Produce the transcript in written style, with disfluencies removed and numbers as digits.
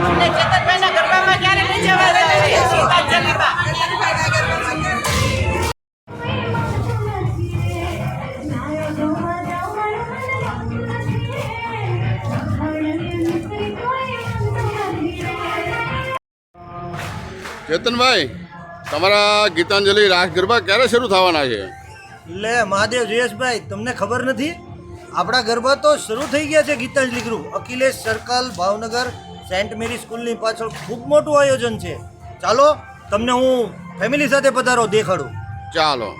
ચેતનભાઈના ગરબામાં ક્યારે નહીં જવા દે ગીતાંજલિમાં. ચેતનભાઈ, તમારા ગીતાંજલિ રાસ ગરબા ક્યારે શરૂ થવાના છે? લે મહાદેવ જયેશભાઈ, તમને ખબર નથી? આપણા ગરબા તો શરૂ થઈ ગયા છે. Gitanjali group, Akhilesh circle, Bhavnagar, Saint Mary સ્કૂલની પાછળ ખૂબ મોટું આયોજન છે. ચાલો તમને હું ફેમિલી સાથે પધારો દેખાડું. ચાલો.